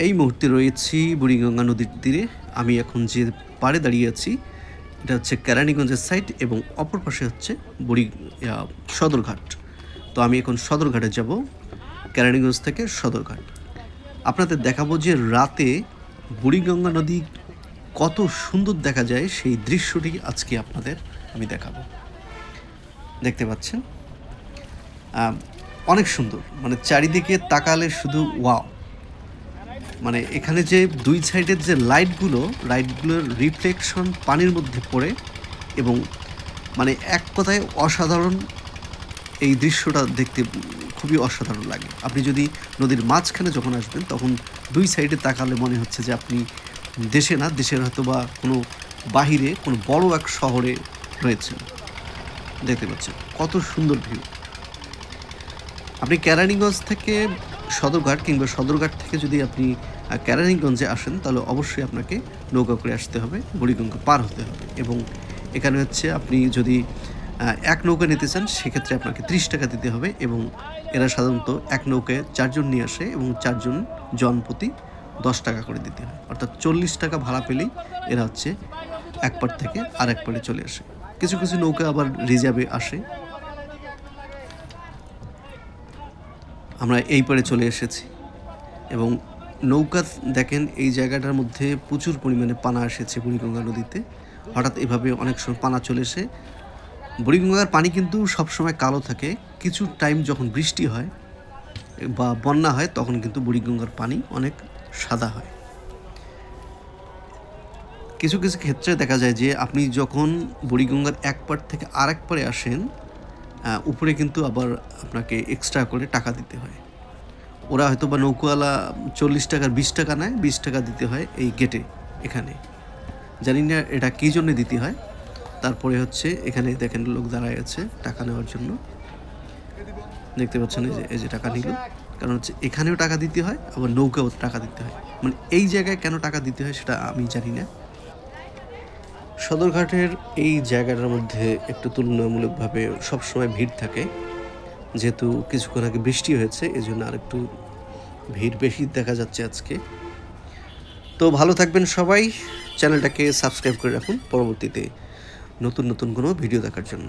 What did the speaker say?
এই মুহূর্তে রয়েছি বুড়িগঙ্গা নদীর তীরে। আমি এখন যে পাড়ে দাঁড়িয়ে আছি এটা হচ্ছে কেরানীগঞ্জের সাইড এবং অপর পাশে হচ্ছে সদরঘাট। তো আমি এখন সদরঘাটে যাব, কেরানীগঞ্জ থেকে সদরঘাট। আপনাদের দেখাবো যে রাতে বুড়িগঙ্গা নদী কত সুন্দর দেখা যায়, সেই দৃশ্যটি আজকে আপনাদের আমি দেখাবো। দেখতে পাচ্ছেন অনেক সুন্দর, মানে চারিদিকে তাকালে শুধু ওয়াও। মানে এখানে যে দুই সাইডের যে লাইটগুলোর রিফ্লেকশন পানির মধ্যে পড়ে এবং মানে এক কথায় অসাধারণ। এই দৃশ্যটা দেখতে খুবই অসাধারণ লাগে। আপনি যদি নদীর মাঝখানে যখন আসবেন তখন দুই সাইডে তাকালে মনে হচ্ছে যে আপনি দেশে না, দেশের হয়তো বা কোনো বাহিরে কোনো বড় এক শহরে রয়েছেন। দেখতে পাচ্ছেন কত সুন্দর ভিউ। আপনি কেরানীগঞ্জ থেকে সদরঘাট কিংবা সদরঘাট থেকে যদি আপনি কেরানীগঞ্জে আসেন তাহলে অবশ্যই আপনাকে নৌকা করে আসতে হবে, বুড়িগঙ্গা পার হতে হবে। এবং এখানে হচ্ছে আপনি যদি এক নৌকা নিতে চান সেক্ষেত্রে আপনাকে 30 টাকা দিতে হবে এবং এরা সাধারণত এক নৌকায় 4 জন নিয়ে আসে এবং 4 জন জনপ্রতি 10 টাকা করে দিতে হয়, অর্থাৎ 40 টাকা ভাড়া পেলেই এরা হচ্ছে এক পার থেকে আর এক পারে চলে আসে। কিছু কিছু নৌকা আবার রিজার্ভে আসে। আমরা এই পারে চলে এসেছি এবং নৌকা দেখেন এই জায়গাটার মধ্যে প্রচুর পরিমাণে পানা এসেছে বুড়িগঙ্গা নদীতে। হঠাৎ এভাবে অনেক সময় পানা চলে এসে, বুড়িগঙ্গার পানি কিন্তু সবসময় কালো থাকে। কিছু টাইম যখন বৃষ্টি হয় বা বন্যা হয় তখন কিন্তু বুড়িগঙ্গার পানি অনেক সাদা হয়। কিছু কিছু ক্ষেত্রে দেখা যায় যে আপনি যখন বুড়িগঙ্গার এক পার থেকে আর এক পারে আসেন, উপরে কিন্তু আবার আপনাকে এক্সট্রা করে টাকা দিতে হয়। ওরা হয়তো বা নৌকাওয়ালা 40 টাকার 20 টাকা নেয়, 20 টাকা দিতে হয় এই গেটে। এখানে জানি না এটা কী জন্য দিতে হয়। তারপরে হচ্ছে এখানে দেখেন লোক দাঁড়ায় আছে টাকা নেওয়ার জন্য। দেখতে পাচ্ছেন এই যে টাকা নিল, কারণ হচ্ছে এখানেও টাকা দিতে হয় আবার নৌকাও টাকা দিতে হয়। মানে এই জায়গায় কেন টাকা দিতে হয় সেটা আমি জানি না। সদরঘাটের এই জায়গাটার মধ্যে একটু তুলনামূলকভাবে সবসময় ভিড় থাকে, যেহেতু কিছুক্ষণ আগে বৃষ্টি হয়েছে এজন্য আর একটু ভিড় বেশি দেখা যাচ্ছে আজকে। তো ভালো থাকবেন সবাই, চ্যানেলটাকে সাবস্ক্রাইব করে রাখুন পরবর্তীতে নতুন নতুন কোনো ভিডিও দেখার জন্য।